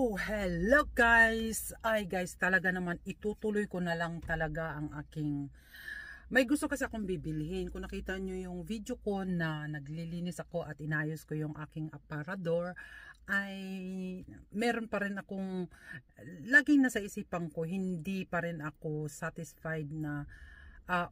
So, hello guys! Ay guys, talaga naman itutuloy ko na lang talaga ang aking... May gusto kasi akong bibilhin. Kung nakita nyo yung video ko na naglilinis ako at inayos ko yung aking aparador, ay meron pa rin akong laging nasa isipan ko, hindi pa rin ako satisfied na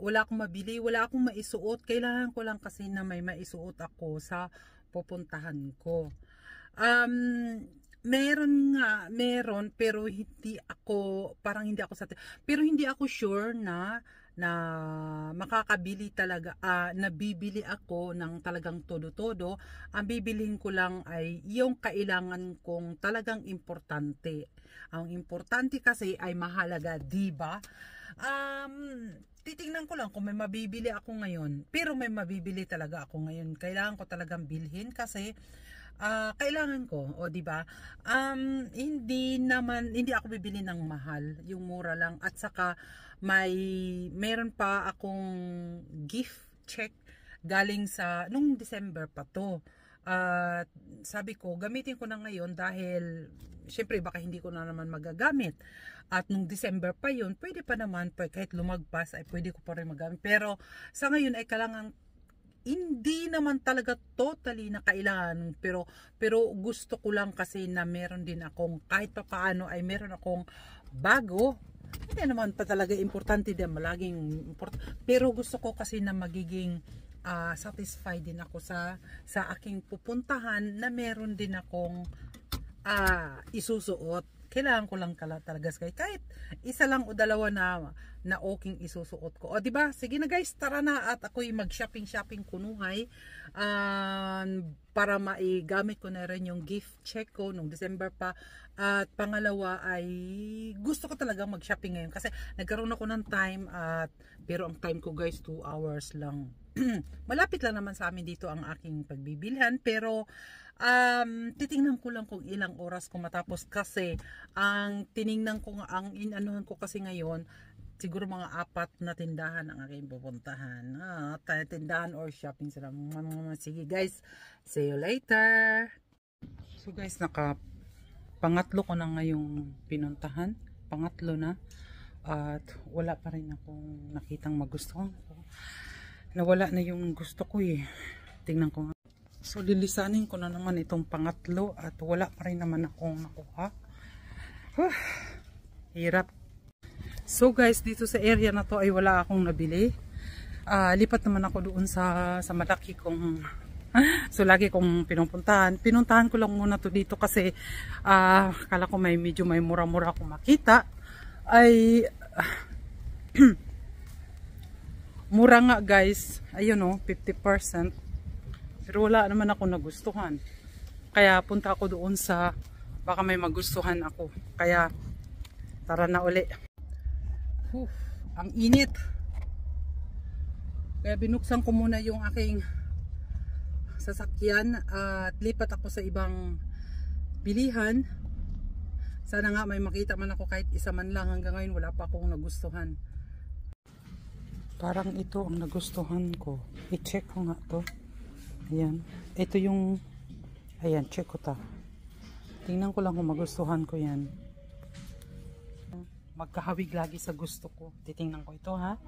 wala akong mabili, wala akong maisuot. Kailangan ko lang kasi na may maisuot ako sa pupuntahan ko. Meron pero hindi ako, parang hindi ako pero hindi ako sure na makakabili talaga, nabibili ako ng talagang todo-todo. Ang bibilhin ko lang ay yung kailangan kong talagang importante. Ang importante kasi ay mahalaga, di ba? Titingnan ko lang kung may mabibili ako ngayon, pero may mabibili talaga ako ngayon. Kailangan ko talagang bilhin kasi kailangan ko, o di ba? Hindi ako bibili ng mahal, yung mura lang. At saka meron pa akong gift check galing sa nung December pa to. Sabi ko, gamitin ko na ngayon dahil syempre baka hindi ko na naman magagamit. At nung December pa yun, pwede pa naman, kahit lumagpas ay pwede ko pa rin magamit. Pero sa ngayon ay kailangan, hindi naman talaga totally na kailangan, pero gusto ko lang kasi na meron din akong kahit pa paano ay meron akong bago. Hindi naman pa talaga importante din, malaging pero gusto ko kasi na magiging satisfied din ako sa aking pupuntahan, na meron din akong isusuot. Kailangan ko lang talaga kahit isa lang o dalawa na okay isusuot ko. O di ba? Sige na guys, tara na at ako'y mag-shopping kunuhay para maigamit ko na rin yung gift check ko nung December pa. At pangalawa ay gusto ko talaga mag-shopping ngayon kasi nagkaroon ako ng time, pero ang time ko guys 2 hours lang. Malapit lang naman sa amin dito ang aking pagbibilhan, pero titingnan ko lang kung ilang oras ko matapos kasi ang tiningnan ko, ang inanuhan ko kasi ngayon, siguro mga 4 na tindahan ang aking pupuntahan. Tindahan or shopping sila. Sige guys, see you later. So guys, pangatlo ko na ngayong pinuntahan. Pangatlo na. At wala pa rin akong nakitang magustuhan ko. Nawala na yung gusto ko eh. Tingnan ko nga. So lilisanin ko na naman itong pangatlo at wala pa rin naman akong nakuha. Hirap. So guys, dito sa area na to ay wala akong nabili. Lipat naman ako doon sa malaki kong so lagi kong pinupuntahan. Pinuntahan ko lang muna to dito kasi kala ko medyo may mura-mura akong makita. Ay mura nga guys. Ayun o, 50%. Pero wala naman ako nagustuhan. Kaya punta ako doon sa baka may magustuhan ako. Kaya tara na uli. Ang init. Kaya binuksan ko muna yung aking sasakyan at lipat ako sa ibang bilihan. Sana nga may makita man ako kahit isa man lang. Hanggang ngayon wala pa akong nagustuhan. Parang ito ang nagustuhan ko. I-check ko nga to. Ayan. Ito yung, ayan, check ko ta. Tingnan ko lang kung magustuhan ko yan. Magkahawig lagi sa gusto ko. Titingnan ko ito ha.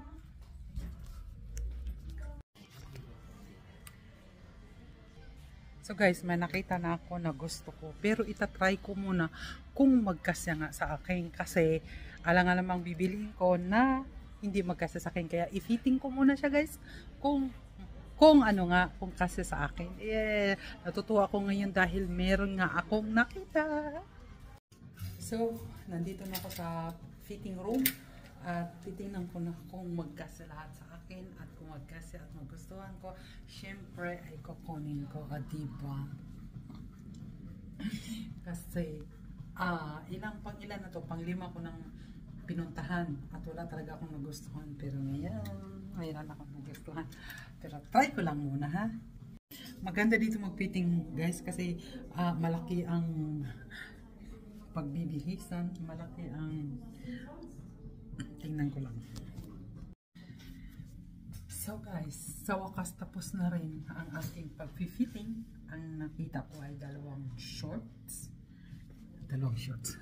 So guys, may nakita na ako na gusto ko. Pero itatry ko muna kung magkasya nga sa akin. Kasi alang-alang namang bibiliin ko na hindi magkasya sa akin. Kaya i-fitting ko muna siya guys. Kung kasi sa akin. Natutuwa ako ngayon dahil meron nga akong nakita. So, nandito na ako sa fitting room at titingnan ko na kung magkasya lahat sa akin at kung magkasya at magustuhan ko. Syempre ay kukunin ko, diba? Kasi ilan na to, pang-5 ko ng pinuntahan at wala talaga akong nagustuhan, pero mayroon akong nagustuhan, pero try ko lang muna ha. Maganda dito mag-fitting guys kasi malaki ang pagbibihisan, malaki ang tingnan ko lang. So guys, sa wakas tapos na rin ang aking pag-fitting. Ang nakita ko ay 2 shorts. dalawang shorts.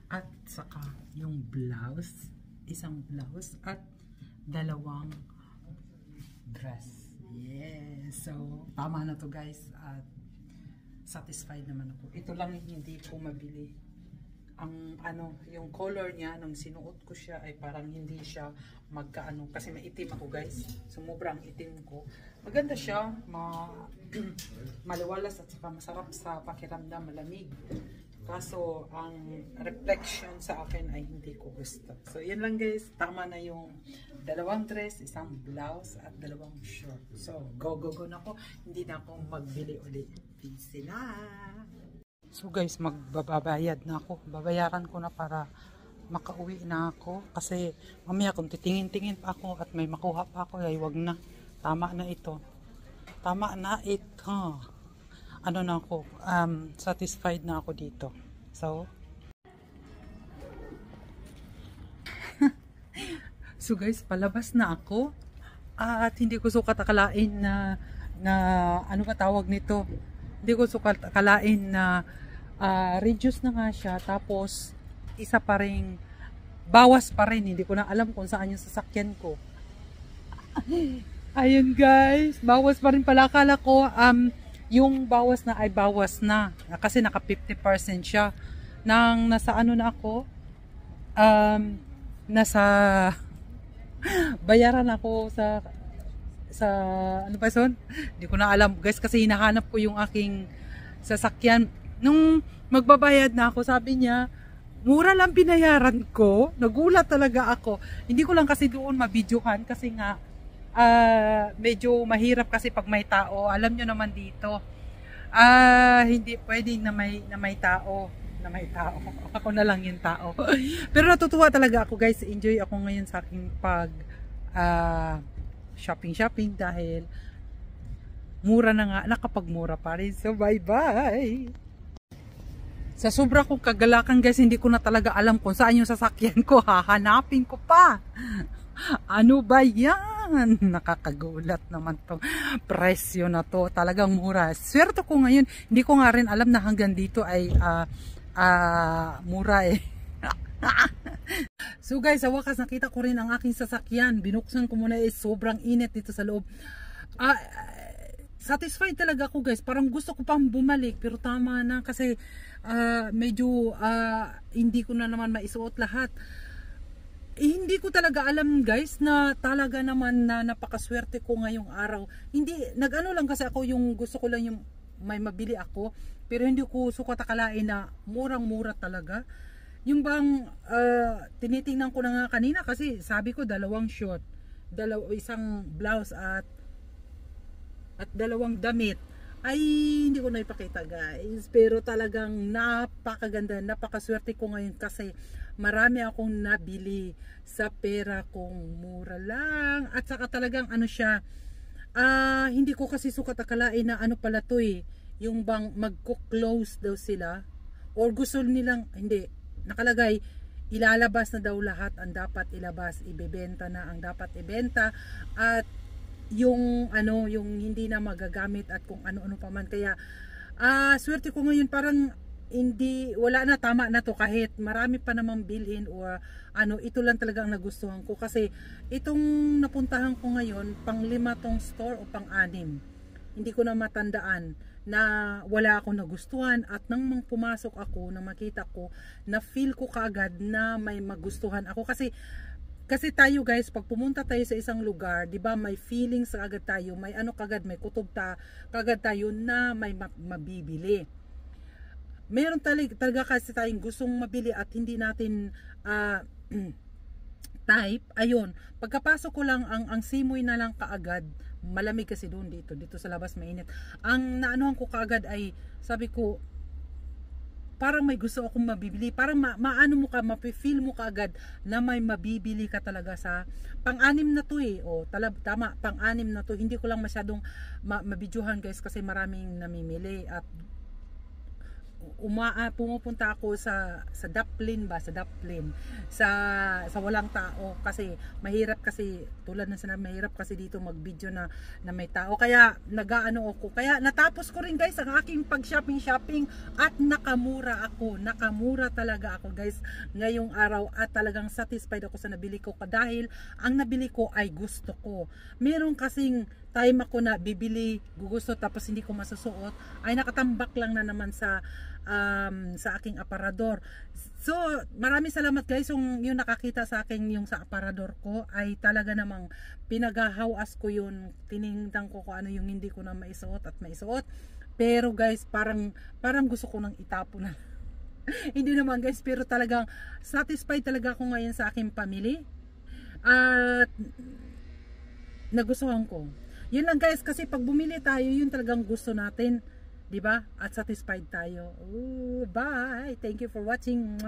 At saka yung blouse, isang blouse at dalawang dress. Yes. So, tama na to guys. At satisfied naman ako. Ito lang hindi ko mabili. Ang yung color niya nung sinuot ko siya ay parang hindi siya magkaano kasi maitim ako guys. Sumubrang itim ko. Maganda siya, maliwalas at saka masarap sa pakiramdam, malamig. Kaso ang reflection sa akin ay hindi ko gusto. So yan lang guys, tama na yung dalawang dress, isang blouse at dalawang short. So go na ako, hindi na ako magbili ulit. Peace na. So guys, magbabayad na ako. Babayaran ko na para makauwi na ako. Kasi mamaya kung titingin-tingin pa ako at may makuha pa ako, ay wag na. Tama na ito. Tama na ito. Ano na ako, satisfied na ako dito. So, so guys, palabas na ako. At hindi ko sukat akalain na ano ba tawag nito? Hindi ko sukat akalain na reduce na nga siya. Tapos, isa pa rin, bawas pa rin. Hindi ko na alam kung saan yung sasakyan ko. Ayun guys, bawas pa rin pala. Akala ko, yung bawas na ay bawas na. Kasi naka 50% siya. Nang nasa ano na ako, nasa bayaran ako sa ano ba yun? Hindi ko na alam guys kasi hinahanap ko yung aking sasakyan. Nung magbabayad na ako, sabi niya, mura lang binayaran ko. Nagulat talaga ako. Hindi ko lang kasi doon mabidyohan kasi nga medyo mahirap kasi pag may tao. Alam nyo naman dito, hindi pwedeng na may tao. Ako na lang yung tao. Pero natutuwa talaga ako guys. Enjoy ako ngayon sa aking pag shopping dahil mura na nga. Nakapagmura pa rin. So bye bye. Sa sobra kong kagalakan guys, hindi ko na talaga alam kung saan yung sasakyan ko. Hahanapin ko pa. Ano ba yan? Nakakagulat naman tong presyo na to. Talagang mura. Swerte ko ngayon. Hindi ko nga rin alam na hanggang dito ay mura eh. So guys, sa wakas nakita ko rin ang aking sasakyan. Binuksan ko muna eh. Sobrang init dito sa loob. Satisfied talaga ako guys. Parang gusto ko pang bumalik. Pero tama na kasi medyo hindi ko na naman maisuot lahat. Hindi ko talaga alam guys na talaga naman na napakaswerte ko ngayong araw. Hindi, nag-ano lang kasi ako yung gusto ko lang yung may mabili ako. Pero hindi ko sukat akalain na murang-mura talaga. Yung bang tinitingnan ko na nga kanina kasi sabi ko dalawang short. Isang blouse at dalawang damit. Ay, hindi ko na ipakita guys. Pero talagang napakaganda, napakaswerte ko ngayon kasi marami akong nabili sa pera kong mura lang. At saka talagang ano siya, hindi ko kasi sukat akalain na ano pala to eh. Yung bang magko-close daw sila. Or gusto nilang, hindi, nakalagay, ilalabas na daw lahat ang dapat ilabas. Ibebenta na ang dapat ibenta. At yung ano, yung hindi na magagamit at kung ano-ano pa man. Kaya swerte ko ngayon parang hindi, wala na, tama na to kahit marami pa namang bilhin o ano, ito lang talaga ang nagustuhan ko kasi itong napuntahan ko ngayon, pang 5 tong store o pang 6, hindi ko na matandaan na wala akong nagustuhan at nang pumasok ako, nang makita ko, na feel ko kaagad na may magustuhan ako kasi tayo guys, pag pumunta tayo sa isang lugar, 'di ba, may feelings agad tayo, may ano kagad, may kutob kagad tayo na may mabibili. Meron talaga kasi tayong gustong mabili at hindi natin type. Ayun, pagkapasok ko lang ang simoy na lang kaagad, malamig kasi doon dito sa labas mainit. Ang naanuhan ko kaagad ay sabi ko, parang may gusto akong mabibili. Parang maano mo ka, mapi-feel mo kaagad na may mabibili ka talaga sa pang-anim na to eh. O, tama, pang-anim na to. Hindi ko lang masyadong mabidyohan guys kasi maraming namimili at pumupunta ako sa Daplin ba, sa walang tao, kasi mahirap, kasi tulad ng sinabi, mahirap kasi dito mag-video na may tao, kaya nagaano ako, kaya natapos ko rin guys ang aking pag-shopping at nakamura talaga ako guys ngayong araw, at talagang satisfied ako sa nabili ko, dahil ang nabili ko ay gusto ko. Meron kasing time ako na bibili, gugusto, tapos hindi ko masusuot, ay nakatambak lang na naman sa aking aparador. So maraming salamat guys, yung nakakita sa akin yung sa aparador ko, ay talaga namang pinagahawas ko yun, tiningnan ko kung ano yung hindi ko na maisuot at maisuot. Pero guys, parang gusto ko nang itapon na. Hindi naman guys, pero talagang satisfied talaga ako ngayon sa aking pamili, at nagustuhan ko. Yun lang guys, kasi pag bumili tayo, yun talagang gusto natin, 'di ba? At satisfied tayo. Ooh, bye. Thank you for watching.